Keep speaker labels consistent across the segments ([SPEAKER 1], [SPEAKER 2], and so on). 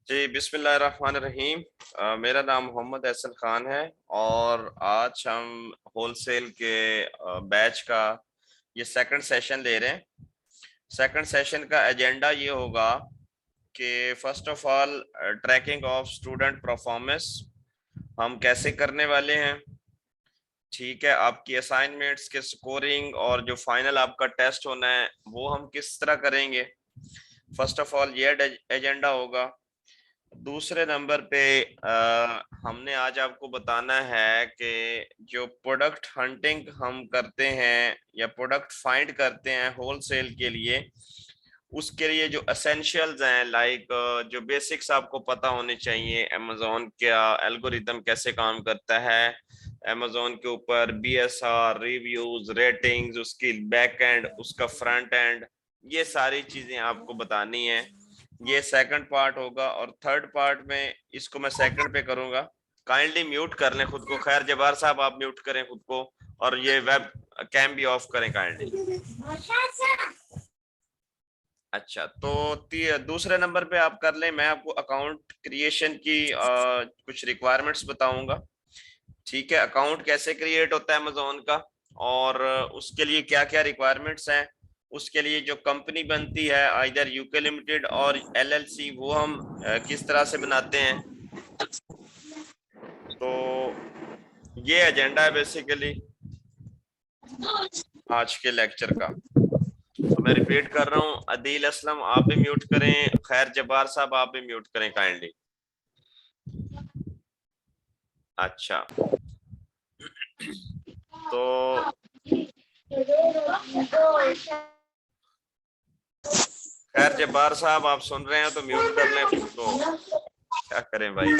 [SPEAKER 1] जी बिस्मिल्लाहिर्रहमानिर्रहीम। मेरा नाम मोहम्मद एहसन खान है और आज हम होलसेल के बैच का ये सेकंड सेशन ले रहे हैं। सेकंड सेशन का एजेंडा ये होगा कि first of all tracking of student performance हम कैसे करने वाले हैं। ठीक है, आपकी असाइनमेंट्स के स्कोरिंग और जो फाइनल आपका टेस्ट होना है वो हम किस तरह करेंगे। फर्स्ट ऑफ ऑल ये एजेंडा होगा। दूसरे नंबर पे हमने आज आपको बताना है कि जो प्रोडक्ट हंटिंग हम करते हैं या प्रोडक्ट फाइंड करते हैं होलसेल के लिए, उसके लिए जो एसेंशियल्स हैं लाइक जो बेसिक्स आपको पता होने चाहिए। अमेजोन का एल्गोरिदम कैसे काम करता है, अमेजोन के ऊपर बीएसआर रिव्यूज रेटिंग्स, उसकी बैक एंड उसका फ्रंट एंड, ये सारी चीजें आपको बतानी है। ये सेकंड पार्ट होगा। और थर्ड पार्ट में इसको मैं सेकंड पे करूंगा। काइंडली म्यूट कर लें खुद को। खैर जबार साहब आप म्यूट करें खुद को और ये वेब कैम भी ऑफ करें काइंडली। अच्छा, तो दूसरे नंबर पे आप कर लें। मैं आपको अकाउंट क्रिएशन की कुछ रिक्वायरमेंट्स बताऊंगा। ठीक है, अकाउंट कैसे क्रिएट होता है अमेजोन का और उसके लिए क्या क्या रिक्वायरमेंट्स हैं। उसके लिए जो कंपनी बनती है आइदर यूके लिमिटेड और एलएलसी, वो हम किस तरह से बनाते हैं। तो ये एजेंडा है बेसिकली आज के लेक्चर का। तो मैं रिपीट कर रहा हूँ, अदील असलम आप भी म्यूट करें, खैर जब्बार साहब आप भी म्यूट करें काइंडली। अच्छा, तो खैर जब्बार साहब आप सुन रहे हैं तो म्यूट कर लें खुद को। क्या करें भाई।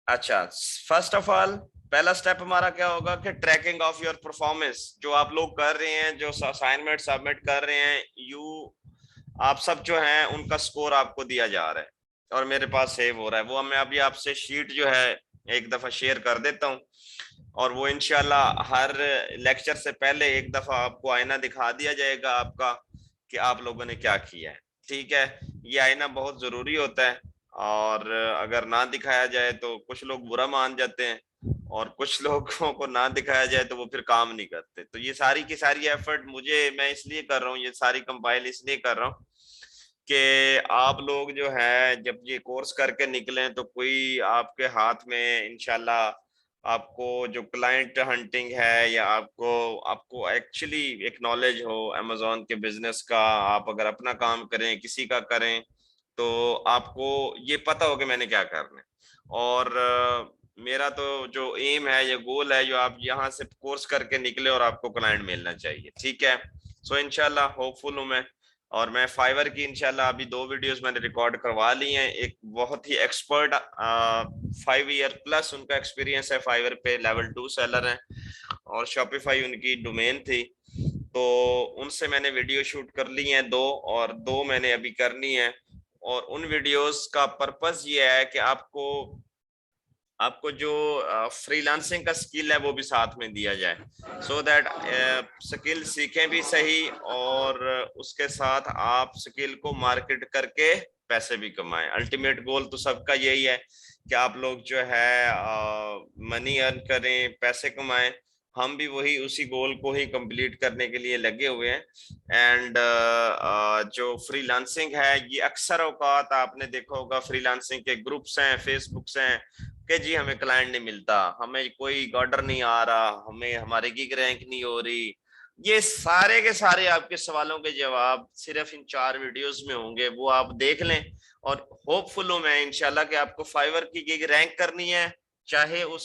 [SPEAKER 1] अच्छा, फर्स्ट ऑफ ऑल पहला स्टेप हमारा क्या होगा कि ट्रैकिंग ऑफ योर परफॉर्मेंस। जो आप लोग कर रहे हैं, जो असाइनमेंट सबमिट कर रहे हैं, आप सब जो हैं उनका स्कोर आपको दिया जा रहा है और मेरे पास सेव हो रहा है। वो मैं अभी आपसे शीट जो है एक दफा शेयर कर देता हूँ और वो इंशाल्लाह हर लेक्चर से पहले एक दफा आपको आईना दिखा दिया जाएगा आपका कि आप लोगों ने क्या किया है। ठीक है, ये आईना बहुत जरूरी होता है और अगर ना दिखाया जाए तो कुछ लोग बुरा मान जाते हैं और कुछ लोगों को ना दिखाया जाए तो वो फिर काम नहीं करते। तो ये सारी की सारी एफर्ट मैं इसलिए कर रहा हूँ, ये सारी कंपाइल इसलिए कर रहा हूँ कि आप लोग जो है जब ये कोर्स करके निकलें तो कोई आपके हाथ में इंशाल्लाह आपको जो क्लाइंट हंटिंग है या आपको आपको एक्चुअली एक नॉलेज हो अमेजोन के बिजनेस का। आप अगर अपना काम करें किसी का करें तो आपको ये पता हो कि मैंने क्या करना है। और मेरा तो जो एम है या गोल है, जो आप यहाँ से कोर्स करके निकले और आपको क्लाइंट मिलना चाहिए। ठीक है, सो इंशाल्लाह होपफुल हूँ मैं। और मैं फाइवर की इंशाल्लाह अभी 2 वीडियोस मैंने रिकॉर्ड करवा ली हैं। एक बहुत ही एक्सपर्ट 5 ईयर प्लस उनका एक्सपीरियंस है, फाइवर पे लेवल 2 सेलर हैं और शॉपिफाई उनकी डोमेन थी। तो उनसे मैंने वीडियो शूट कर ली हैं 2 और 2 मैंने अभी करनी है। और उन वीडियोस का पर्पस ये है कि आपको आपको जो फ्रीलांसिंग का स्किल है वो भी साथ में दिया जाए, सो दैट स्किल सीखें भी सही और उसके साथ आप स्किल को मार्केट करके पैसे भी कमाएं। अल्टीमेट गोल तो सबका यही है कि आप लोग जो है मनी अर्न करें, पैसे कमाएं। हम भी वही उसी गोल को ही कंप्लीट करने के लिए लगे हुए हैं। एंड जो फ्रीलांसिंग है ये अक्सर औकात आपने देखा होगा, फ्रीलांसिंग के ग्रुप्स हैं, फेसबुक्स हैं कि जी हमें क्लाइंट नहीं मिलता, हमें कोई ऑर्डर नहीं आ रहा, हमें हमारी गिग रैंक नहीं हो रही। ये सारे के सारे आपके सवालों के जवाब सिर्फ इन 4 वीडियोस में होंगे, वो आप देख लें। और होपफुल हूं मैं इंशाल्लाह कि आपको फाइवर की गिग रैंक करनी है, चाहे उस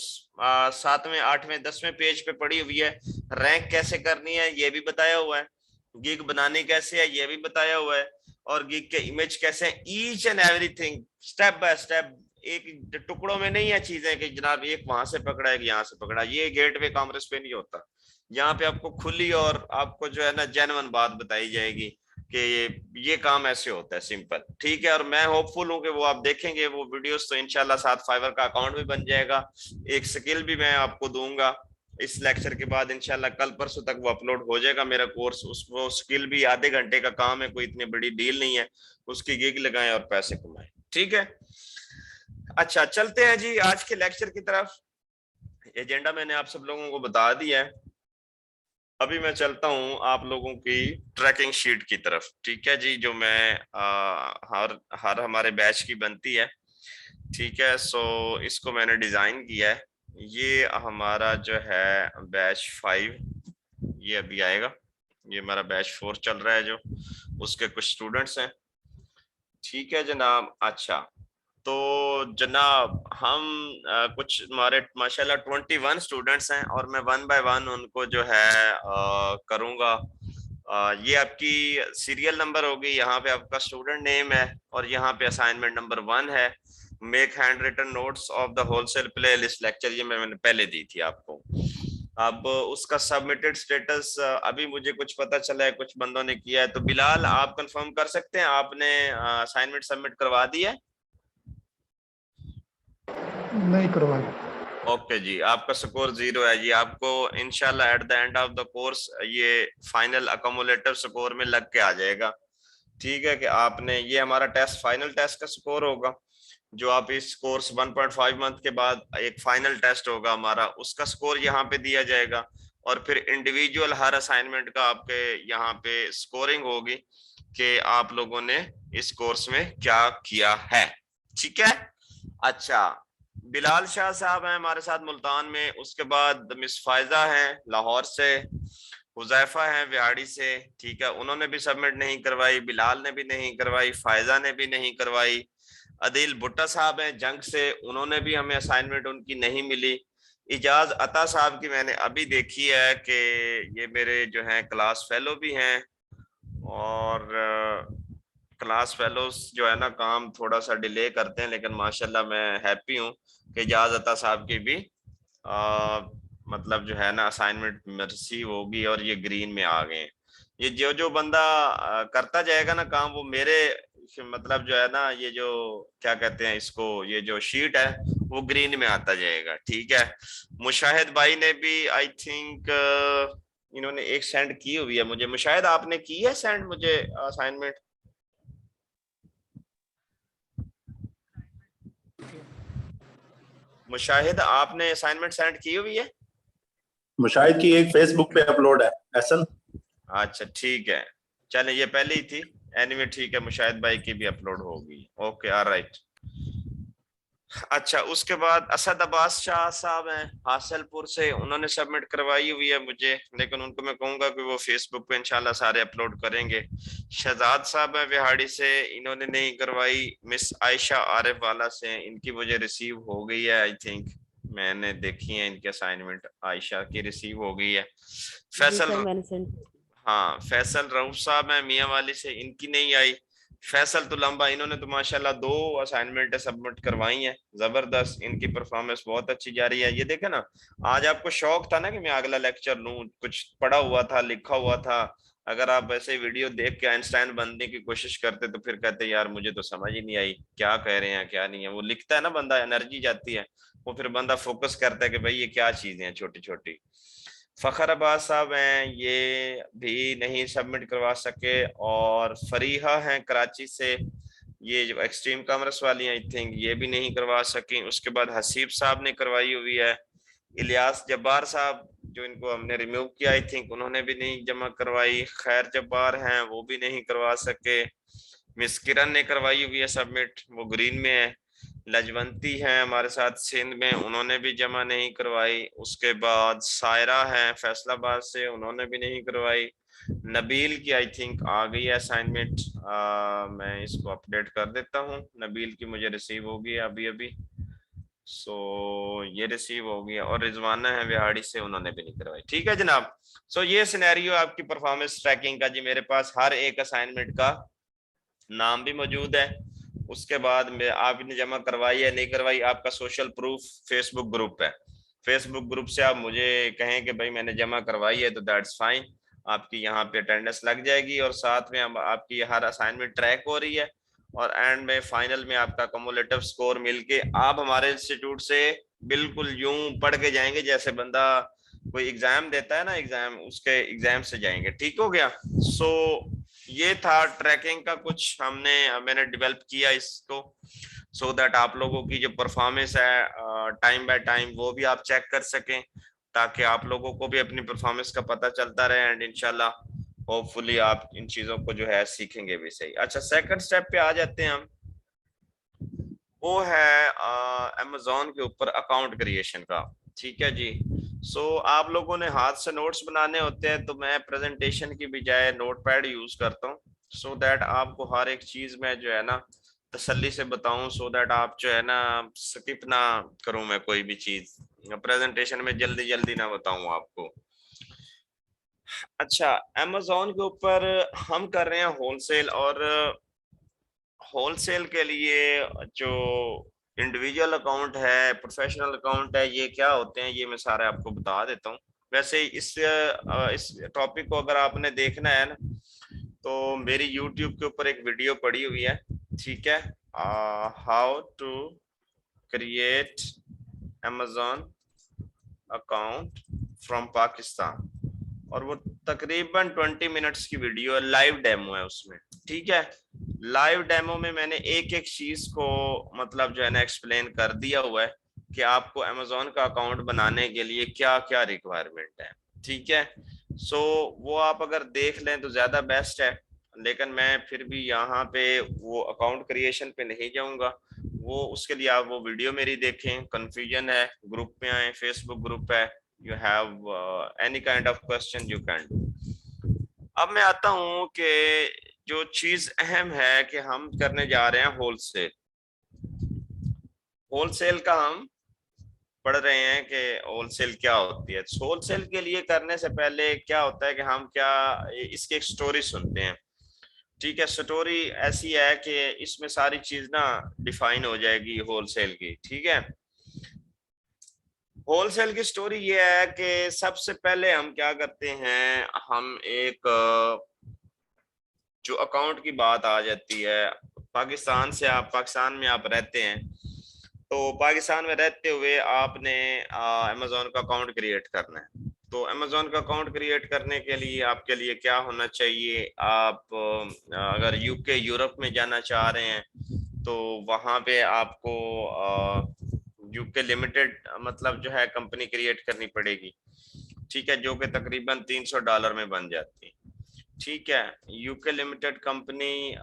[SPEAKER 1] 7वें 8वें 10वें पेज पे पड़ी हुई है। रैंक कैसे करनी है ये भी बताया हुआ है, गिग बनानी कैसे है ये भी बताया हुआ है, और गिग के इमेज कैसे है, each and everything step by step. एक टुकड़ों में नहीं है चीजें कि जनाब एक वहां से पकड़ा है यहाँ से पकड़ा। ये गेटवे कॉमर्स पे नहीं होता। यहाँ पे आपको खुली और आपको जो है ना जेन्युइन बात बताई जाएगी कि ये काम ऐसे होता है, सिंपल। ठीक है, और मैं होपफुल हूँ कि वो आप देखेंगे वो वीडियोस तो इंशाल्लाह साथ फाइवर का अकाउंट भी बन जाएगा, एक स्किल भी मैं आपको दूंगा इस लेक्चर के बाद इंशाल्लाह कल परसों तक वो अपलोड हो जाएगा मेरा कोर्स। उस वो स्किल भी आधे घंटे का काम है, कोई इतनी बड़ी डील नहीं है, उसकी गिग लगाएं और पैसे कमाएं। ठीक है, अच्छा चलते हैं जी आज के लेक्चर की तरफ। एजेंडा मैंने आप सब लोगों को बता दिया है। अभी मैं चलता हूं आप लोगों की ट्रैकिंग शीट की तरफ। ठीक है जी, जो मैं हर हर हमारे बैच की बनती है। ठीक है, सो इसको मैंने डिजाइन किया है। ये हमारा जो है बैच 5, ये अभी आएगा। ये हमारा बैच 4 चल रहा है, जो उसके कुछ स्टूडेंट्स हैं। ठीक है जनाब। अच्छा, तो जनाब हम कुछ हमारे माशाल्लाह 21 स्टूडेंट्स हैं और मैं वन बाय वन उनको जो है करूँगा। ये आपकी सीरियल नंबर होगी, यहाँ पे आपका स्टूडेंट नेम है और यहाँ पे असाइनमेंट नंबर 1 है। Make handwritten notes of the wholesale playlist lecture, ये मैंने पहले दी थी आपको। अब उसका सबमिटेड स्टेटस अभी मुझे कुछ पता चला है, कुछ बंदों ने किया है। तो बिलाल आप कंफर्म कर सकते हैं आपने असाइनमेंट सबमिट करवा दी है?
[SPEAKER 2] नहीं करवाई।
[SPEAKER 1] ओके जी, आपका स्कोर 0 है जी। आपको इंशाल्लाह at the end of the course ये फाइनल अकोमोलेटिव स्कोर में लग के आ जाएगा। ठीक है, कि आपने ये हमारा टेस्ट फाइनल टेस्ट का स्कोर होगा, जो आप इस कोर्स 1.5 मंथ के बाद एक फाइनल टेस्ट होगा हमारा, उसका स्कोर यहाँ पे दिया जाएगा। और फिर इंडिविजुअल हर असाइनमेंट का आपके यहाँ पे स्कोरिंग होगी कि आप लोगों ने इस कोर्स में क्या किया है। ठीक है, अच्छा बिलाल शाह साहब हैं हमारे साथ मुल्तान में, उसके बाद मिस फायजा हैं लाहौर से, हुजैफा हैं विहाड़ी से। ठीक है, उन्होंने भी सबमिट नहीं करवाई, बिलाल ने भी नहीं करवाई, फायजा ने भी नहीं करवाई। अदिल भुट्टा साहब हैं जंग से, उन्होंने भी हमें असाइनमेंट उनकी नहीं मिली। इजाज अता साहब की मैंने अभी देखी है कि ये मेरे जो हैं क्लास फेलो भी हैं, और क्लास फेलोज जो है ना काम थोड़ा सा डिले करते हैं, लेकिन माशाल्लाह मैं हैप्पी हूँ कि इजाज अता साहब की भी मतलब जो है ना असाइनमेंट रिसीव होगी और ये ग्रीन में आ गए। ये जो जो बंदा करता जाएगा ना काम, वो मेरे मतलब जो है ना ये जो क्या कहते हैं इसको, ये जो शीट है वो ग्रीन में आता जाएगा। ठीक है, मुशाहिद भाई ने भी आई थिंक इन्होंने एक सेंड की हुई है मुझे। मुशाहिद आपने की है सेंड मुझे असाइनमेंट? मुशाहिद आपने असाइनमेंट सेंड की हुई है?
[SPEAKER 3] मुशाहिद की एक फेसबुक पे अपलोड है एहसन।
[SPEAKER 1] अच्छा ठीक है, चले ये पहले ही थी। एनीवे ठीक है, मुशाहिद भाई की भी अपलोड होगी। Okay alright. अच्छा, उसके बाद असद अब्बास शाह साहब हैं हासिलपुर से, उन्होंने सबमिट करवाई हुई है मुझे, लेकिन उनको मैं कहूंगा कि वो फेसबुक पे इंशाल्लाह सारे अपलोड करेंगे। शहजाद साहब हैं बिहाड़ी से, इन्होंने नहीं करवाई। मिस आयशा आरिफ वाला से, इनकी मुझे रिसीव हो गई है आई थिंक, मैंने देखी है इनके असाइनमेंट, आयशा की रिसीव हो गई है। फैसल, हाँ फैसल रऊफ साहब हैं मियाँ वाली से, इनकी नहीं आई। फैसल तो लंबा, इन्होंने तो माशाल्लाह 2 असाइनमेंट सबमिट करवाई हैं, जबरदस्त, इनकी परफॉर्मेंस बहुत अच्छी जा रही है। ये देखे ना, आज आपको शौक था ना कि मैं अगला लेक्चर लूं, कुछ पढ़ा हुआ था लिखा हुआ था। अगर आप वैसे वीडियो देख के आइंस्टाइन बनने की कोशिश करते तो फिर कहते यार मुझे तो समझ ही नहीं आई क्या कह रहे हैं क्या नहीं है। वो लिखता है ना बंदा, एनर्जी जाती है, वो फिर बंदा फोकस करता है कि भाई ये क्या चीजें हैं छोटी छोटी। फखर अब्बास साहब हैं, ये भी नहीं सबमिट करवा सके। और फरीहा हैं कराची से, ये जो एक्सट्रीम कॉमर्स वाली हैं आई थिंक, ये भी नहीं करवा सकी। उसके बाद हसीब साहब ने करवाई हुई है। इलियास जब्बार साहब जो इनको हमने रिमूव किया आई थिंक, उन्होंने भी नहीं जमा करवाई। खैर जब्बार हैं, वो भी नहीं करवा सके। मिस किरण ने करवाई हुई है सबमिट, वो ग्रीन में है। लजवंती हैं हमारे साथ सिंध में, उन्होंने भी जमा नहीं करवाई। उसके बाद सायरा है फैसलाबाद से, उन्होंने भी नहीं करवाई। नबील की आई थिंक आ गई है असाइनमेंट, मैं इसको अपडेट कर देता हूँ। नबील की मुझे रिसीव होगी अभी अभी, सो ये रिसीव हो गया। और रिजवाना है बिहाड़ी से, उन्होंने भी नहीं करवाई। ठीक है जनाब, सो ये सिनेरियो आपकी परफॉर्मेंस ट्रैकिंग का जी। मेरे पास हर एक असाइनमेंट का नाम भी मौजूद है। उसके बाद में आपने जमा करवाई है नहीं करवाई, आपका सोशल प्रूफ फेसबुक ग्रुप है। फेसबुक ग्रुप से आप मुझे कहें कि भाई मैंने जमा करवाई है तो दैट्स फाइन, आपकी यहाँ पे अटेंडेंस लग जाएगी और साथ में आपकी हर असाइनमेंट ट्रैक हो रही है। और एंड में फाइनल में आपका कम्युलेटिव स्कोर मिलके आप हमारे इंस्टीट्यूट से बिल्कुल यूं पढ़ के जाएंगे जैसे बंदा कोई एग्जाम देता है ना, एग्जाम, उसके एग्जाम से जाएंगे। ठीक हो गया। सो ये था ट्रैकिंग का कुछ मैंने डेवलप किया इसको, सो दैट आप लोगों की जो परफॉर्मेंस है टाइम बाय टाइम वो भी आप चेक कर सकें, ताकि आप लोगों को भी अपनी परफॉर्मेंस का पता चलता रहे, एंड इंशाल्लाह होपफुली आप इन चीजों को जो है सीखेंगे भी सही। अच्छा, सेकंड स्टेप पे आ जाते हैं हम, वो है अमेजोन के ऊपर अकाउंट क्रिएशन का। ठीक है जी। आप लोगों ने हाथ से नोट्स बनाने होते हैं, तो मैं प्रेजेंटेशन की बजाय नोटपैड यूज करता हूँ, सो दैट आपको हर एक चीज में जो है ना तसल्ली से बताऊं, सो दैट आप जो है ना स्किप ना करूं मैं कोई भी चीज, प्रेजेंटेशन में जल्दी जल्दी ना बताऊं आपको। अच्छा, अमेजोन के ऊपर हम कर रहे हैं होलसेल, और होलसेल के लिए जो इंडिविजुअल अकाउंट है, प्रोफेशनल अकाउंट है, ये क्या होते हैं ये मैं सारे आपको बता देता हूँ। वैसे इस टॉपिक को अगर आपने देखना है ना, तो मेरी यूट्यूब के ऊपर एक वीडियो पड़ी हुई है। ठीक है, how to create Amazon account from Pakistan, और वो तकरीबन 20 मिनट्स की वीडियो है, लाइव डेमो है उसमें। ठीक है, लाइव डेमो में मैंने एक एक चीज को मतलब जो है ना एक्सप्लेन कर दिया हुआ है कि आपको अमेजोन का अकाउंट बनाने के लिए क्या क्या रिक्वायरमेंट है। ठीक है, वो आप अगर देख लें तो ज्यादा बेस्ट है, लेकिन मैं फिर भी यहाँ पे वो अकाउंट क्रिएशन पे नहीं जाऊंगा। वो उसके लिए आप वो वीडियो मेरी देखें, कंफ्यूजन है ग्रुप में आए, फेसबुक ग्रुप है, you have any kind of question you can do। अब मैं आता हूं कि जो चीज अहम है कि हम करने जा रहे हैं होलसेल। होलसेल का हम पढ़ रहे हैं कि होलसेल क्या होती है। होलसेल के लिए करने से पहले क्या होता है कि हम क्या इसकी एक स्टोरी सुनते हैं। ठीक है, स्टोरी ऐसी है कि इसमें सारी चीज ना डिफाइन हो जाएगी होलसेल की। ठीक है, होलसेल की स्टोरी ये है कि सबसे पहले हम क्या करते हैं, हम एक जो अकाउंट की बात आ जाती है, पाकिस्तान में आप रहते हैं, तो पाकिस्तान में रहते हुए आपने अमेजोन का अकाउंट क्रिएट करना है। तो अमेजोन का अकाउंट क्रिएट करने के लिए आपके लिए क्या होना चाहिए, आप अगर यूके यूरोप में जाना चाह रहे हैं तो वहां पे आपको यूके लिमिटेड मतलब जो है कंपनी क्रिएट करनी पड़ेगी। ठीक है, जो कि तकरीबन $300 में बन जाती है। ठीक है, यूके लिमिटेड कंपनी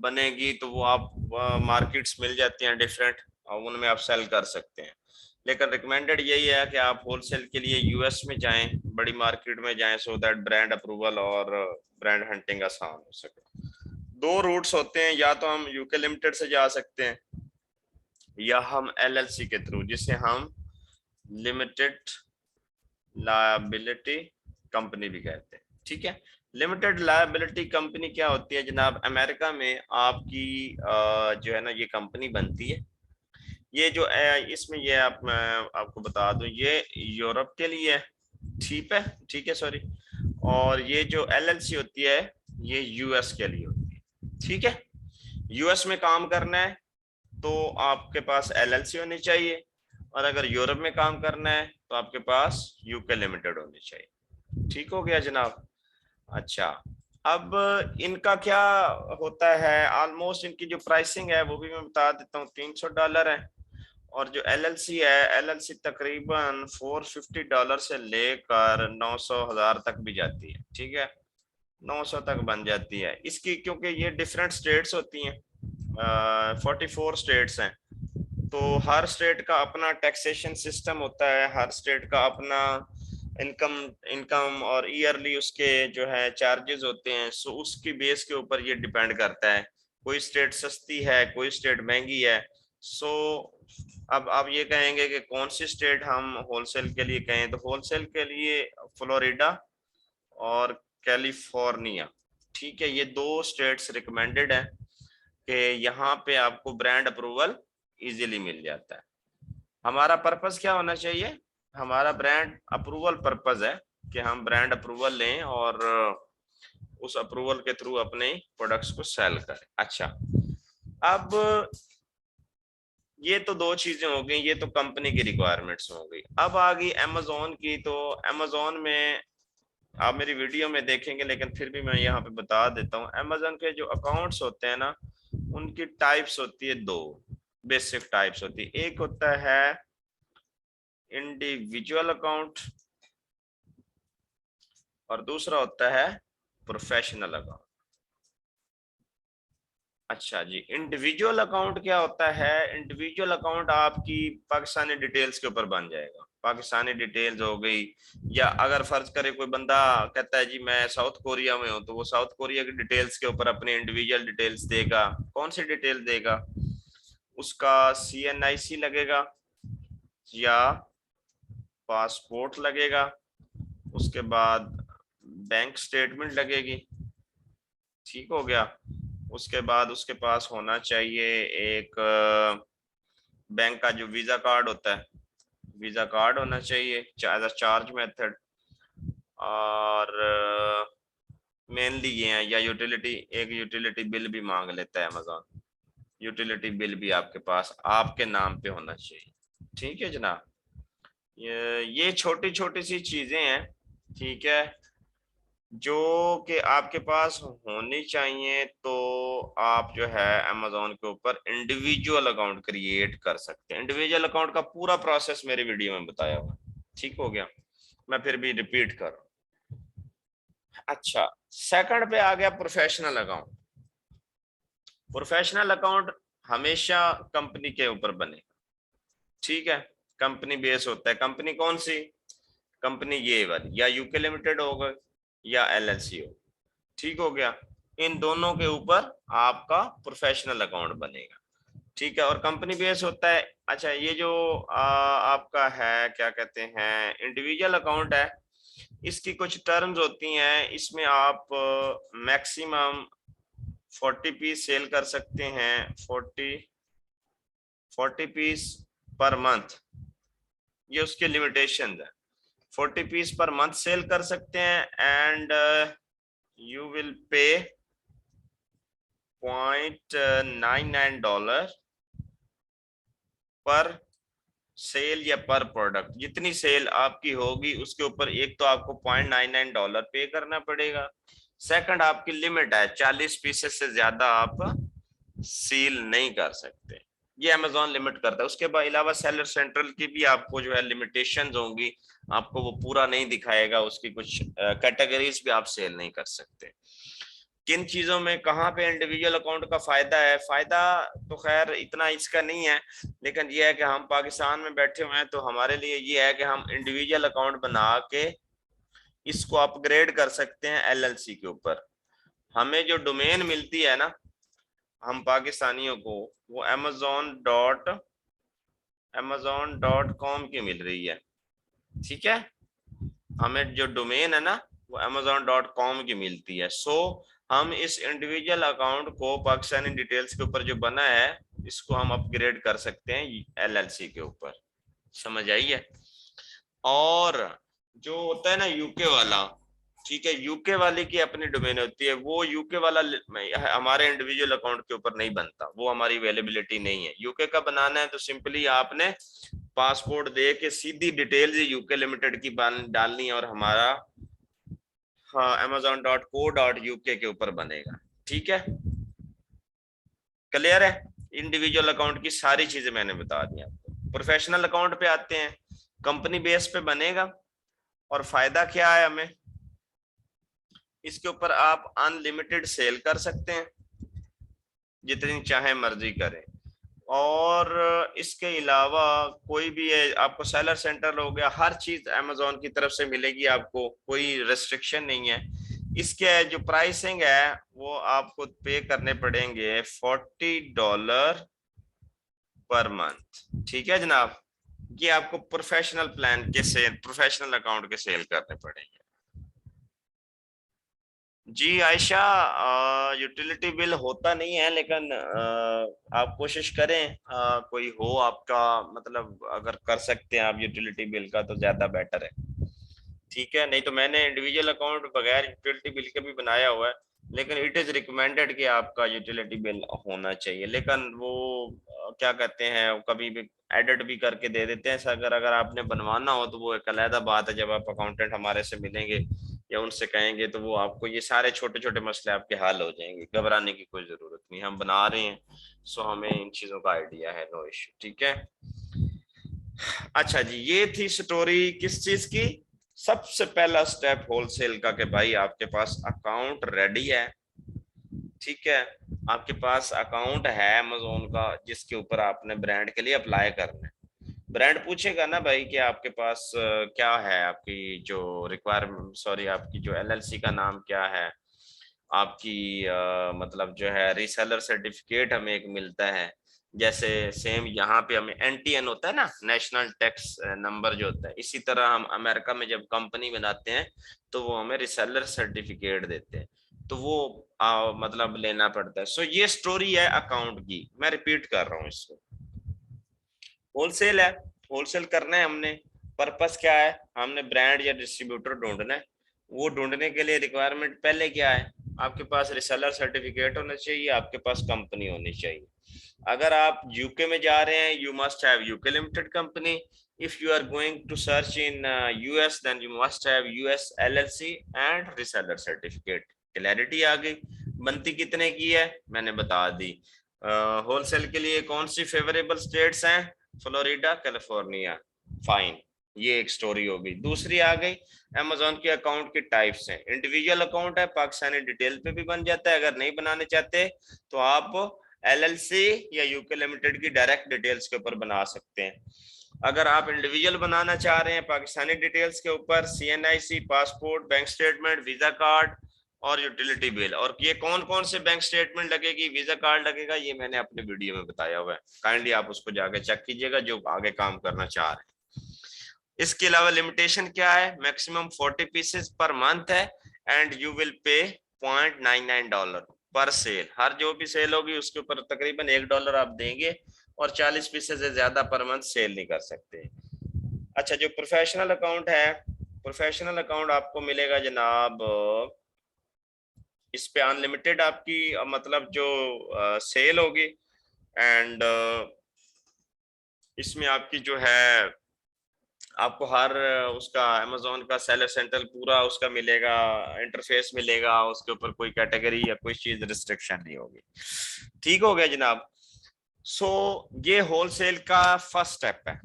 [SPEAKER 1] बनेगी तो वो आप मार्केट्स मिल जाती हैं डिफरेंट, और उनमें आप सेल कर सकते हैं। लेकिन रिकमेंडेड यही है कि आप होलसेल के लिए यूएस में जाएं, बड़ी मार्केट में जाएं, सो दैट ब्रांड अप्रूवल और ब्रांड हंटिंग आसान हो सके। दो रूट्स होते हैं, या तो हम यूके लिमिटेड से जा सकते हैं, या हम एलएलसी के थ्रू, जिसे हम लिमिटेड लायबिलिटी कंपनी भी कहते हैं। ठीक है, लिमिटेड लायबिलिटी कंपनी क्या होती है जनाब, अमेरिका में आपकी जो है ना ये कंपनी बनती है। ये जो इसमें ये मैं आपको बता दूं, ये यूरोप के लिए है। ठीक है, ठीक है, सॉरी। और ये जो एलएलसी होती है ये यूएस के लिए होती है। ठीक है, यूएस में काम करना है तो आपके पास एलएलसी होनी चाहिए, और अगर यूरोप में काम करना है तो आपके पास यूके लिमिटेड होनी चाहिए। ठीक हो गया जनाब। अच्छा, अब इनका क्या होता है, ऑलमोस्ट इनकी जो प्राइसिंग है वो भी मैं बता देता हूँ, $300 है। और जो एलएलसी है, एलएलसी तकरीबन $450 से लेकर 900,000 तक भी जाती है। ठीक है, 900 तक बन जाती है इसकी, क्योंकि ये डिफरेंट स्टेट्स होती हैं, 44 स्टेट्स हैं, तो हर स्टेट का अपना टैक्सेशन सिस्टम होता है, हर स्टेट का अपना इनकम इनकम और ईयरली उसके जो है चार्जेस होते हैं। उसकी बेस के ऊपर ये डिपेंड करता है, कोई स्टेट सस्ती है, कोई स्टेट महंगी है। सो अब आप ये कहेंगे कि कौन सी स्टेट हम होलसेल के लिए कहें, तो होलसेल के लिए फ्लोरिडा और कैलिफोर्निया। ठीक है, ये दो स्टेट्स रिकमेंडेड है कि यहाँ पे आपको ब्रांड अप्रूवल इजीली मिल जाता है। हमारा पर्पस क्या होना चाहिए, हमारा ब्रांड अप्रूवल पर्पस है कि हम ब्रांड अप्रूवल लें और उस अप्रूवल के थ्रू अपने प्रोडक्ट्स को सेल करें। अच्छा, अब ये तो दो चीजें हो गई, ये तो कंपनी की रिक्वायरमेंट्स हो गई। अब आ गई अमेजोन की। तो अमेजोन में आप मेरी वीडियो में देखेंगे, लेकिन फिर भी मैं यहाँ पे बता देता हूँ। अमेजोन के जो अकाउंट्स होते हैं ना, उनकी टाइप्स होती है दो, बेसिक टाइप्स होती है। एक होता है इंडिविजुअल अकाउंट और दूसरा होता है प्रोफेशनल अकाउंट। अच्छा जी, इंडिविजुअल अकाउंट क्या होता है? इंडिविजुअल अकाउंट आपकी पाकिस्तानी डिटेल्स के ऊपर बन जाएगा। पाकिस्तानी डिटेल्स हो गई, या अगर फर्ज करे कोई बंदा कहता है जी मैं साउथ कोरिया में हूं, तो वो साउथ कोरिया की डिटेल्स के ऊपर अपनी इंडिविजुअल डिटेल्स देगा। कौन सी डिटेल देगा? उसका CNIC लगेगा या पासपोर्ट लगेगा, उसके बाद बैंक स्टेटमेंट लगेगी, ठीक हो गया। उसके बाद उसके पास होना चाहिए एक बैंक का जो वीजा कार्ड होता है, वीजा कार्ड होना चाहिए एज अ चार्ज मेथड। और मेनली ये है, या यूटिलिटी, एक यूटिलिटी बिल भी मांग लेता है अमेज़न। यूटिलिटी बिल भी आपके पास आपके नाम पे होना चाहिए, ठीक है जनाब। ये छोटी छोटी सी चीजें हैं, ठीक है, जो कि आपके पास होनी चाहिए। तो आप जो है अमेजोन के ऊपर इंडिविजुअल अकाउंट क्रिएट कर सकते हैं। इंडिविजुअल अकाउंट का पूरा प्रोसेस मेरी वीडियो में बताया हुआ, ठीक हो गया, मैं फिर भी रिपीट कर रहा हूं। अच्छा, सेकंड पे आ गया प्रोफेशनल अकाउंट। प्रोफेशनल अकाउंट हमेशा कंपनी के ऊपर बने, ठीक है, कंपनी बेस होता है। कंपनी कौन सी? कंपनी ये वाली, या यूके लिमिटेड होगा या LLC हो, ठीक हो गया। इन दोनों के ऊपर आपका प्रोफेशनल अकाउंट बनेगा, ठीक है, और कंपनी बेस होता है। अच्छा, ये जो आपका है क्या कहते हैं इंडिविजुअल अकाउंट है, इसकी कुछ टर्म्स होती हैं। इसमें आप मैक्सिमम 40 पीस सेल कर सकते हैं, 40 पीस पर मंथ, ये उसके लिमिटेशन है। 40 पीस पर मंथ सेल कर सकते हैं, एंड यू विल पे $0.99 पर सेल या पर प्रोडक्ट। जितनी सेल आपकी होगी उसके ऊपर एक तो आपको $0.99 पे करना पड़ेगा। सेकंड, आपकी लिमिट है 40 पीसेस से ज्यादा आप सील नहीं कर सकते, ये अमेजोन लिमिट करता है। उसके अलावा सेलर सेंट्रल की भी आपको जो है लिमिटेशंस होंगी, आपको वो पूरा नहीं दिखाएगा। उसकी कुछ कैटेगरीज भी आप सेल नहीं कर सकते। किन चीजों में कहाँ पे इंडिविजुअल अकाउंट का फायदा है? फायदा तो खैर इतना इसका नहीं है, लेकिन यह है कि हम पाकिस्तान में बैठे हुए हैं, तो हमारे लिए ये है कि हम इंडिविजुअल अकाउंट बना के इसको अपग्रेड कर सकते हैं LLC के ऊपर। हमें जो डोमेन मिलती है ना हम पाकिस्तानियों को, वो amazon.com की मिल रही है, ठीक है। हमें जो डोमेन है ना वो amazon.com की मिलती है। सो हम इस इंडिविजुअल अकाउंट को पाकिस्तानी डिटेल्स के ऊपर जो बना है, इसको हम अपग्रेड कर सकते हैं LLC के ऊपर, समझ आई है। और जो होता है ना यूके वाला, ठीक है, यूके वाले की अपनी डोमेन होती है, वो यूके वाला हमारे इंडिविजुअल अकाउंट के ऊपर नहीं बनता, वो हमारी अवेलेबिलिटी नहीं है। यूके का बनाना है तो सिंपली आपने पासपोर्ट दे के सीधी डिटेल्स यूके लिमिटेड की डालनी है, और हमारा हाँ amazon.co.uk के ऊपर बनेगा, ठीक है, क्लियर है। इंडिविजुअल अकाउंट की सारी चीजें मैंने बता दी आपको। प्रोफेशनल अकाउंट पे आते हैं, कंपनी बेस पे बनेगा, और फायदा क्या है हमें? इसके ऊपर आप अनलिमिटेड सेल कर सकते हैं, जितनी चाहे मर्जी करें। और इसके अलावा कोई भी है, आपको सेलर सेंटर हो गया, हर चीज अमेजोन की तरफ से मिलेगी आपको, कोई रेस्ट्रिक्शन नहीं है। इसके जो प्राइसिंग है वो आपको पे करने पड़ेंगे $40 पर मंथ, ठीक है जनाब। ये आपको प्रोफेशनल प्लान के सेल, प्रोफेशनल अकाउंट के सेल करने पड़ेंगे। जी आयशा, यूटिलिटी बिल होता नहीं है, लेकिन आप कोशिश करें कोई हो आपका, मतलब अगर कर सकते हैं आप यूटिलिटी बिल का तो ज्यादा बेटर है, ठीक है, नहीं तो मैंने इंडिविजुअल अकाउंट बगैर यूटिलिटी बिल के भी बनाया हुआ है, लेकिन इट इज रिकमेंडेड कि आपका यूटिलिटी बिल होना चाहिए, लेकिन वो क्या कहते हैं, कभी भी एडिट भी करके दे देते हैं। अगर अगर आपने बनवाना हो तो वो एक अलग बात है, जब आप अकाउंटेंट हमारे से मिलेंगे या उनसे कहेंगे तो वो आपको ये सारे छोटे छोटे मसले आपके हल हो जाएंगे, घबराने की कोई जरूरत नहीं, हम बना रहे हैं सो हमें इन चीजों का आइडिया है, नो इश्यू। ठीक है, अच्छा जी, ये थी स्टोरी किस चीज की। सबसे पहला स्टेप होलसेल का कि भाई आपके पास अकाउंट रेडी है, ठीक है, आपके पास अकाउंट है अमेज़न का जिसके ऊपर आपने ब्रांड के लिए अप्लाई करना है। ब्रांड पूछेगा ना भाई कि आपके पास क्या है, आपकी जो रिक्वायरमेंट, सॉरी आपकी जो एलएलसी का नाम क्या है, आपकी मतलब जो है रीसेलर सर्टिफिकेट हमें एक मिलता है, जैसे सेम यहाँ पे हमें एनटीएन होता है ना, नेशनल टैक्स नंबर जो होता है, इसी तरह हम अमेरिका में जब कंपनी बनाते हैं तो वो हमें रीसेलर सर्टिफिकेट देते हैं, तो वो मतलब लेना पड़ता है। सो ये स्टोरी है अकाउंट की, मैं रिपीट कर रहा हूँ इसको। होलसेल है, होलसेल करना है हमने, पर्पस क्या है, हमने ब्रांड या डिस्ट्रीब्यूटर ढूंढना है। वो ढूंढने के लिए रिक्वायरमेंट पहले क्या है, आपके पास रिसेलर सर्टिफिकेट होना चाहिए, आपके पास कंपनी होनी चाहिए। अगर आप यूके में जा रहे हैं, you must have UK limited company. if you are going to search in US, then you must have US LLC and reseller certificate। Clarity आ गई। बनती कितने की है मैंने बता दी। होलसेल के लिए कौन सी फेवरेबल स्टेट्स हैं, फ्लोरिडा, कैलिफोर्निया, फाइन, ये एक स्टोरी हो गई। दूसरी आ गई अमेज़न के अकाउंट की टाइप्स हैं। इंडिविजुअल अकाउंट है, पाकिस्तानी डिटेल पे भी बन जाता है, अगर नहीं बनाने चाहते तो आप एलएलसी या यूके लिमिटेड की डायरेक्ट डिटेल्स के ऊपर बना सकते हैं। अगर आप इंडिविजुअल बनाना चाह रहे हैं पाकिस्तानी डिटेल्स के ऊपर, CNIC, passport, bank statement, visa card और यूटिलिटी बिल। और ये कौन कौन से बैंक स्टेटमेंट लगेगी, वीजा कार्ड लगेगा, ये मैंने अपने वीडियो में बताया हुआ है, काइंडली आप उसको जाके चेक कीजिएगा जो आगे काम करना चाह रहे हैं। इसके अलावा लिमिटेशन क्या है, मैक्सिमम 40 पीसेस पर मंथ है एंड यू विल पे $0.99 पर सेल। हर जो भी सेल होगी उसके ऊपर तकरीबन $1 आप देंगे और 40 पीसेस से ज्यादा पर मंथ सेल नहीं कर सकते। अच्छा, जो प्रोफेशनल अकाउंट है, प्रोफेशनल अकाउंट आपको मिलेगा जनाब, इस पे अनलिमिटेड आपकी मतलब जो सेल होगी एंड इसमें आपकी जो है आपको हर उसका अमेज़न का सेलर सेंटर पूरा उसका मिलेगा, इंटरफेस मिलेगा, उसके ऊपर कोई कैटेगरी या कोई चीज रिस्ट्रिक्शन नहीं होगी। ठीक हो गया जनाब। सो ये होलसेल का फर्स्ट स्टेप है।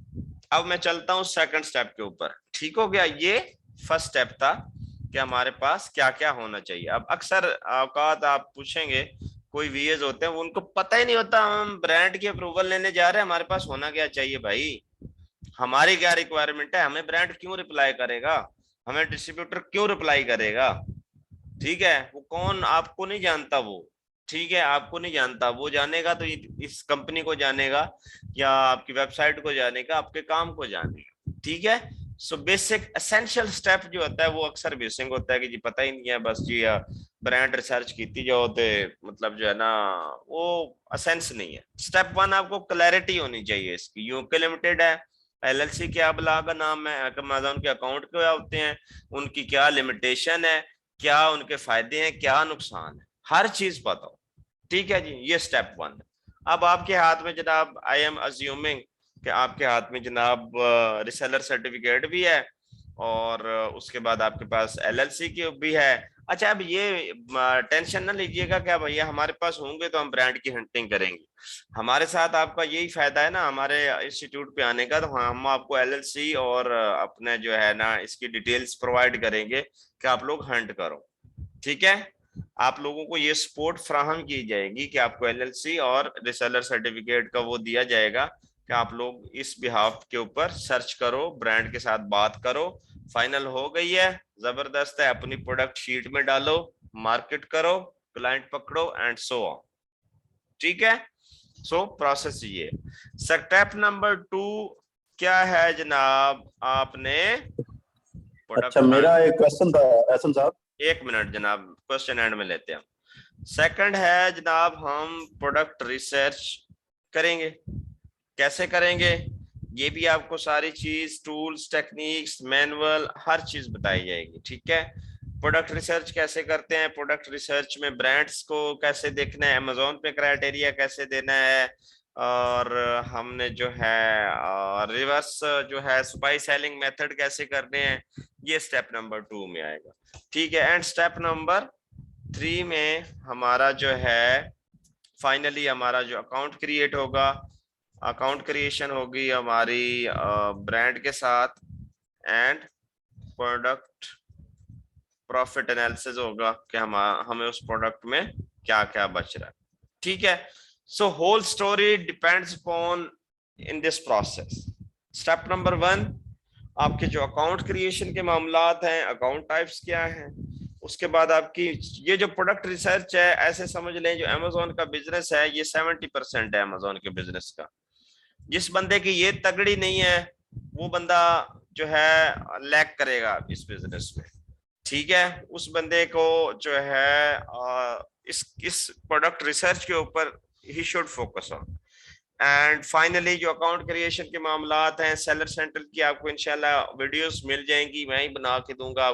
[SPEAKER 1] अब मैं चलता हूँ सेकंड स्टेप के ऊपर। ठीक हो गया, ये फर्स्ट स्टेप था कि हमारे पास क्या क्या होना चाहिए। अब अक्सर औकात आप पूछेंगे, कोई वीएस होते हैं उनको पता ही नहीं होता हम ब्रांड की अप्रूवल लेने जा रहे हैं, हमारे पास होना क्या चाहिए भाई, हमारी क्या रिक्वायरमेंट है, हमें ब्रांड क्यों रिप्लाई करेगा, हमें डिस्ट्रीब्यूटर क्यों रिप्लाई करेगा। ठीक है, वो कौन, आपको नहीं जानता वो, ठीक है, आपको नहीं जानता, वो जानेगा तो इस कंपनी को जानेगा या आपकी वेबसाइट को जानेगा, आपके काम को जानेगा। ठीक है, सो बेसिक एसेंशियल स्टेप जो होता है वो अक्सर मिसिंग होता है कि जी पता ही नहीं है, बस जी ब्रांड रिसर्च की जाओ तो मतलब जो है ना वो असेंस नहीं है। स्टेप 1 आपको क्लैरिटी होनी चाहिए इसकी, यूके लिमिटेड है, एलएलसी क्या बला का नाम है, अमेज़न के अकाउंट क्या होते हैं, उनकी क्या लिमिटेशन है, क्या उनके फायदे हैं, क्या नुकसान है, हर चीज पता हो। ठीक है जी, ये स्टेप 1 है। अब आपके हाथ में जनाब, आई एम अज्यूमिंग कि आपके हाथ में जनाब रिसेलर सर्टिफिकेट भी है और उसके बाद आपके पास एलएलसी की भी है। अच्छा, अब ये टेंशन ना लीजिएगा क्या भैया हमारे पास होंगे तो हम ब्रांड की हंटिंग करेंगे, हमारे साथ आपका यही फायदा है ना हमारे इंस्टीट्यूट पे आने का, तो हम आपको एलएलसी और अपने जो है ना इसकी डिटेल्स प्रोवाइड करेंगे कि आप लोग हंट करो। ठीक है, आप लोगों को ये सपोर्ट फ्राहम की जाएगी कि आपको एलएलसी और रिसेलर सर्टिफिकेट का वो दिया जाएगा कि आप लोग इस बिहाफ के ऊपर सर्च करो, ब्रांड के साथ बात करो, फाइनल हो गई है, जबरदस्त है, अपनी प्रोडक्ट शीट में डालो, मार्केट करो, क्लाइंट पकड़ो एंड सो ऑन। ठीक है, सो प्रोसेस ये। स्टेप नंबर 2 क्या है जनाब, आपने
[SPEAKER 3] अच्छा,
[SPEAKER 1] प्रोडक्ट,
[SPEAKER 3] मेरा एक क्वेश्चन था एसएम साहब।
[SPEAKER 1] एक मिनट जनाब, क्वेश्चन एंड में लेते हैं। सेकंड है जनाब, हम प्रोडक्ट रिसर्च करेंगे। कैसे करेंगे, ये भी आपको सारी चीज, टूल्स, टेक्निक्स, मैनुअल, हर चीज बताई जाएगी। ठीक है। प्रोडक्ट रिसर्च कैसे करते हैं, प्रोडक्ट रिसर्च में ब्रांड्स को कैसे देखना है, अमेजोन पे क्राइटेरिया कैसे देना है, और हमने जो है रिवर्स जो है स्पाई सेलिंग मेथड कैसे करने हैं, ये स्टेप नंबर 2 में आएगा। ठीक है। एंड स्टेप नंबर 3 में हमारा जो है फाइनली हमारा जो अकाउंट क्रिएट होगा, अकाउंट क्रिएशन होगी हमारी ब्रांड के साथ, एंड प्रोडक्ट प्रॉफिट एनालिसिस होगा कि हमें उस प्रोडक्ट में क्या क्या बच रहा है। ठीक है। So whole story depends upon in this process. Step number 1, आपके जो अकाउंट क्रिएशन के मामलात हैं, अकाउंट टाइप्स क्या हैं, उसके बाद आपकी ये जो प्रोडक्ट रिसर्च है, ऐसे समझ लें जो अमेजोन का बिजनेस है ये 70% है अमेजोन के बिजनेस का। जिस बंदे की ये तगड़ी नहीं है वो बंदा जो है लैग करेगा इस बिजनेस में। ठीक है। उस बंदे को जो है इस प्रोडक्ट रिसर्च के ऊपर he should focus on. And finally जो अकाउंट क्रिएशन के मामलात हैं, सेलर सेंटर की आपको इंशाल्लाह वीडियोस मिल जाएंगी, मैं ही बना के दूंगा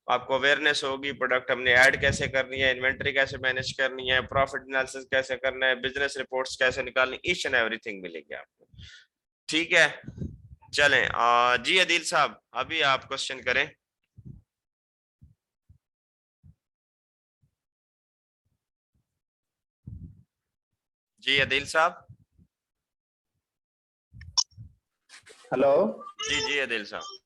[SPEAKER 1] आपको अवेयरनेस होगी, प्रोडक्ट हमने ऐड कैसे करनी है, इन्वेंटरी कैसे मैनेज करनी है, प्रॉफिट एनालिसिस कैसे करना है, बिजनेस रिपोर्ट्स कैसे निकालनी, ईच एंड एवरीथिंग मिलेगी आपको। ठीक है। चलें जी अदील साहब, अभी आप क्वेश्चन करें। जी अदील साहब।
[SPEAKER 3] हेलो।
[SPEAKER 1] जी अदील साहब।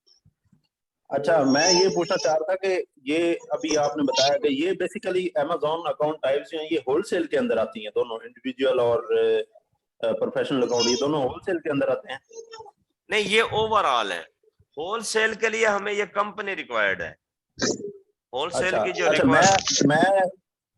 [SPEAKER 3] अच्छा, मैं ये पूछना चाह रहा था कि ये अभी आपने बताया कि ये बेसिकली अमेजोन अकाउंट टाइप्स जो हैं ये होलसेल के अंदर आती हैं, दोनों इंडिविजुअल और प्रोफेशनल अकाउंट, ये दोनों होलसेल के अंदर आते हैं?
[SPEAKER 1] नहीं, ये ओवरऑल है। होलसेल के लिए हमें ये कंपनी रिक्वायर्ड है। होलसेल
[SPEAKER 3] अच्छा
[SPEAKER 1] की जो
[SPEAKER 3] अच्छा,
[SPEAKER 1] रिक्वायर्ड,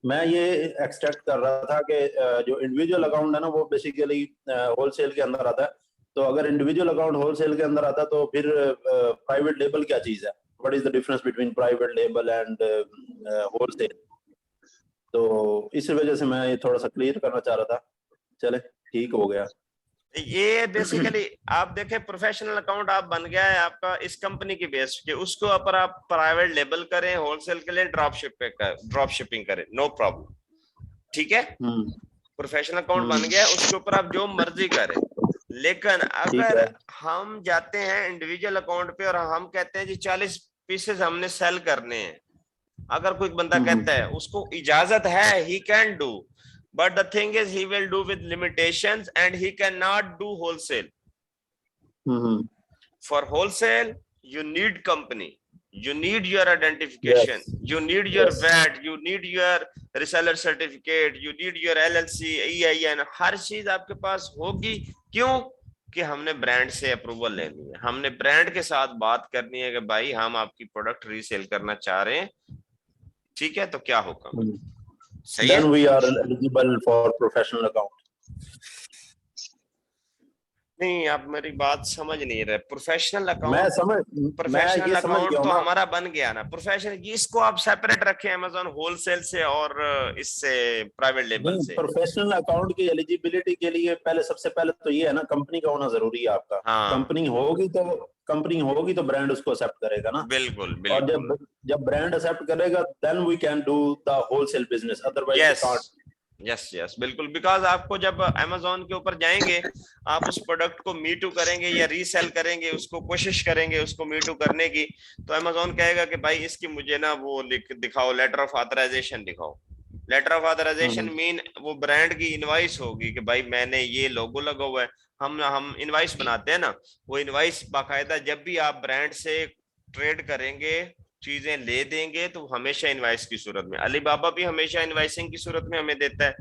[SPEAKER 3] मैं ये एक्सट्रैक्ट कर रहा था कि जो इंडिविजुअल अकाउंट है ना वो बेसिकली होलसेल के अंदर आता है। तो अगर इंडिविजुअल अकाउंट होलसेल के अंदर आता है तो फिर प्राइवेट लेबल क्या चीज है? What is the difference between private label and wholesale? तो इस वजह से मैं ये थोड़ा सा क्लियर करना चाह रहा था। चले, ठीक हो गया।
[SPEAKER 1] ये बेसिकली आप देखें प्रोफेशनल अकाउंट आप बन गया है आपका इस कंपनी की बेस के, उसको ऊपर आप प्राइवेट लेबल करें, होलसेल के लिए ड्रॉप शिपिंग करें, नो प्रॉब्लम। ठीक है। प्रोफेशनल अकाउंट बन गया है, उसके ऊपर आप जो मर्जी करें। लेकिन
[SPEAKER 3] ठीक
[SPEAKER 1] अगर
[SPEAKER 3] है।
[SPEAKER 1] हम जाते हैं इंडिविजुअल अकाउंट पे और हम कहते हैं जी 40 पीसेस हमने सेल करने हैं, अगर कोई बंदा कहता है, उसको इजाजत है, he can do, but the thing is he will do with limitations and he cannot do wholesale. For wholesale you need company, you need your identification,
[SPEAKER 3] Yes.
[SPEAKER 1] you need your
[SPEAKER 3] Yes.
[SPEAKER 1] VAT, you need your reseller certificate, you need your LLC, EIN, हर चीज आपके पास होगी। क्यों? कि हमने brand से approval लेनी है, हमने ब्रांड के साथ बात करनी है कि भाई हम आपकी प्रोडक्ट रीसेल करना चाह रहे हैं। ठीक है। तो क्या होगा? सही है।
[SPEAKER 3] Then we are eligible for professional account.
[SPEAKER 1] नहीं, आप मेरी बात समझ नहीं रहे। प्रोफेशनल
[SPEAKER 3] मैं
[SPEAKER 1] प्रोफेशनल
[SPEAKER 3] ये समझ
[SPEAKER 1] अकाउंट
[SPEAKER 3] गया हूँ
[SPEAKER 1] तो
[SPEAKER 3] ना।
[SPEAKER 1] हमारा बन गया ना। प्रोफेशनल इसको आप सेपरेट रखें अमेजोन होलसेल से और इससे प्राइवेट लेबल
[SPEAKER 3] नहीं,
[SPEAKER 1] से।
[SPEAKER 3] प्रोफेशनल अकाउंट की एलिजिबिलिटी के लिए सबसे पहले तो ये है ना, कंपनी का होना जरूरी है आपका।
[SPEAKER 1] हाँ,
[SPEAKER 3] कंपनी होगी तो ब्रांड उसको एक्सेप्ट करेगा ना।
[SPEAKER 1] बिल्कुल
[SPEAKER 3] और
[SPEAKER 1] बिल्कुल।
[SPEAKER 3] जब ब्रांड एक्सेप्ट करेगा then we can do the wholesale business, otherwise we
[SPEAKER 1] yes
[SPEAKER 3] can't.
[SPEAKER 1] Yes yes, बिल्कुल। बिकॉज आपको जब अमेजोन के ऊपर जाएंगे, आप उस प्रोडक्ट को मी टू करेंगे या रीसेल करेंगे, उसको कोशिश करेंगे उसको मी टू करने की, तो अमेजोन कहेगा कि भाई इसकी मुझे ना वो दिखाओ, लेटर ऑफ ऑथराइजेशन दिखाओ। लेटर ऑफ ऑथराइजेशन मीन वो ब्रांड की इनवाइस होगी कि भाई मैंने ये लोगो लगा हुआ है। हम इनवाइस बनाते हैं ना, वो इनवाइस बाकायदा जब भी आप ब्रांड से ट्रेड करेंगे, चीजें ले देंगे, तो हमेशा इनवाइस की सूरत में, अलीबाबा भी हमेशा इनवाइसिंग की सूरत में हमें देता है,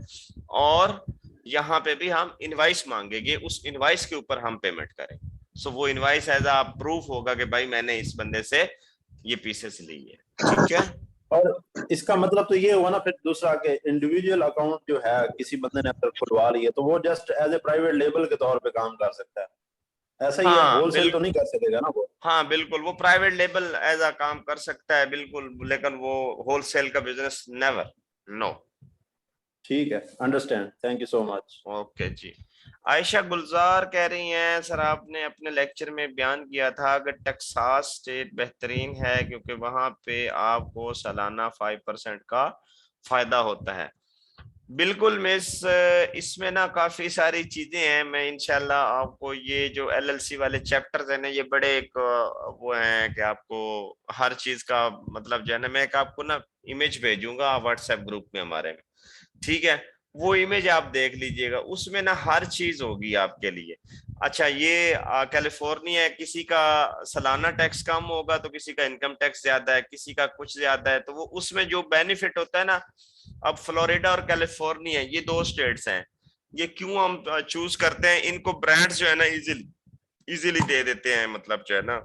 [SPEAKER 1] और यहाँ पे भी हम इनवाइस मांगेंगे, उस इनवाइस के ऊपर हम पेमेंट करेंगे। सो वो इनवाइस एज अ प्रूफ होगा कि भाई मैंने इस बंदे से ये पीसेस ली है। ठीक है।
[SPEAKER 3] और इसका मतलब तो ये हुआ ना फिर दूसरा के इंडिविजुअल अकाउंट जो है किसी बंदे ने अगर खुलवा लिया तो वो just as a private label के तौर पे काम कर सकता है, ऐसा ही है?
[SPEAKER 1] हाँ
[SPEAKER 3] होलसेल तो नहीं कर सकेगा ना वो?
[SPEAKER 1] हाँ बिल्कुल, वो प्राइवेट लेबल एज अ काम कर सकता है बिल्कुल, लेकिन वो होलसेल का बिजनेस नेवर, नो।
[SPEAKER 3] ठीक है, understand, thank you so much.
[SPEAKER 1] Okay ji. Ayesha Gulzar कह रही हैं, सर आपने अपने लेक्चर में बयान किया था कि टेक्सास स्टेट बेहतरीन है क्योंकि वहां पे आपको सालाना 5% का फायदा होता है। बिल्कुल मिस, इसमें ना काफी सारी चीजें हैं। मैं इंशाल्लाह आपको ये जो एलएलसी वाले चैप्टर्स हैं ना, ये बड़े एक वो हैं कि आपको हर चीज का मतलब जो है ना, मैं एक आपको ना इमेज भेजूंगा व्हाट्सएप ग्रुप में हमारे में, ठीक है? वो इमेज आप देख लीजिएगा, उसमें ना हर चीज होगी आपके लिए। अच्छा, ये कैलिफोर्निया है, किसी का सालाना टैक्स कम होगा तो किसी का इनकम टैक्स ज्यादा है, किसी का कुछ ज्यादा है, तो वो उसमें जो बेनिफिट होता है ना। अब फ्लोरिडा और कैलिफोर्निया ये दो स्टेट्स हैं, ये क्यों हम चूज करते हैं, इनको ब्रांड्स जो है ना इजीली इजीली दे देते हैं, मतलब जो है ना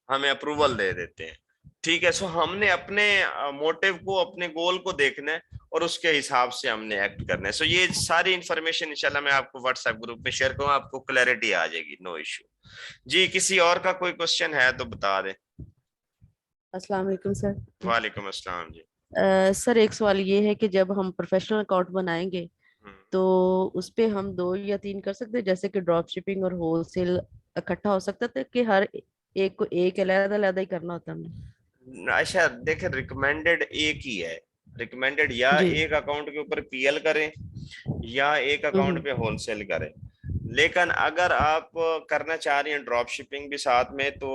[SPEAKER 1] हमें अप्रूवल दे देते हैं, ठीक है? सो हमने अपने मोटिव को, अपने गोल को देखना है और उसके हिसाब से हमने एक्ट करना है। सो ये सारी इंफॉर्मेशन इंशाल्लाह मैं आपको व्हाट्सएप ग्रुप में शेयर करूंगा, आपको क्लैरिटी आ जाएगी, नो इश्यू जी। किसी और का कोई क्वेश्चन है तो बता दें।
[SPEAKER 4] अस्सलाम वालेकुम सर।
[SPEAKER 1] वालेकुम अस्सलाम जी।
[SPEAKER 4] सर एक सवाल ये है कि जब हम प्रोफेशनल अकाउंट बनाएंगे
[SPEAKER 1] हम्म।
[SPEAKER 4] तो उस पे हम 2 या 3 कर सकते हैं, जैसे कि ड्रॉप शिपिंग और होलसेल इकट्ठा हो सकता था कि हर एक को एक अलग अलग ही करना होता हमने?
[SPEAKER 1] अच्छा देखें, रिकमेंडेड एक ही है। रिकमेंडेड या
[SPEAKER 4] जी।
[SPEAKER 1] एक अकाउंट के ऊपर पीएल करें या एक अकाउंट पे होलसेल करें। लेकिन अगर आप करना चाह रही हैं ड्रॉप शिपिंग भी साथ में, तो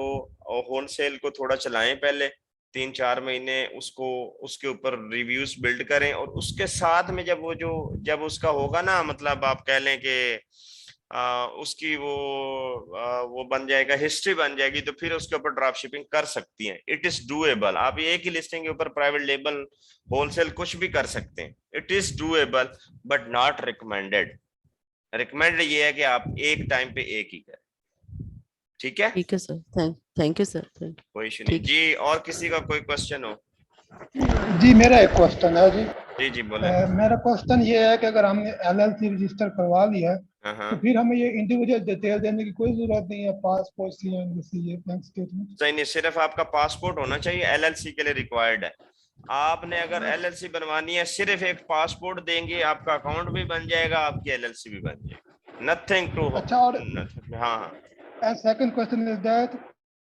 [SPEAKER 1] होलसेल को थोड़ा चलाएं पहले 3-4 महीने, उसको उसके ऊपर रिव्यूज बिल्ड करें, और उसके साथ में जब उसका होगा ना, मतलब आप कह लें कि उसकी वो बन जाएगा, हिस्ट्री बन जाएगी, तो फिर उसके ऊपर ड्रॉप शिपिंग कर सकती हैं। It is doable. आप एक ही लिस्टिंग के ऊपर प्राइवेट लेबल, होलसेल कुछ भी कर सकते हैं। It is doable but not recommended. Recommended ये है कि आप एक टाइम पे एक ही करें, ठीक है?
[SPEAKER 4] ठीक है sir, thank you sir, thank
[SPEAKER 1] कोई इशू नहीं
[SPEAKER 4] ठीक।
[SPEAKER 1] जी। और किसी का कोई क्वेश्चन हो?
[SPEAKER 2] जी मेरा एक क्वेश्चन है जी।
[SPEAKER 1] जी बोले।
[SPEAKER 2] मेरा क्वेश्चन ये है कि अगर हमने एलएलसी रजिस्टर करवा लिया है
[SPEAKER 1] हाँ
[SPEAKER 2] तो
[SPEAKER 1] हाँ,
[SPEAKER 2] फिर हमें ये इंडिविजुअल डिटेल देने की कोई जरूरत नहीं है, पासपोर्ट, सीएनसी, ये बैंक स्टेटमेंट?
[SPEAKER 1] सही नहीं, सिर्फ आपका पासपोर्ट होना चाहिए, एलएलसी के लिए रिक्वायर्ड है। आपने अगर एलएलसी बनवानी है, सिर्फ एक पासपोर्ट देंगे, आपका अकाउंट भी बन जाएगा, आपकी एलएलसी भी बन जाएगी। Nothing to.
[SPEAKER 2] अच्छा, और
[SPEAKER 1] हाँ हाँ।
[SPEAKER 2] Second question is that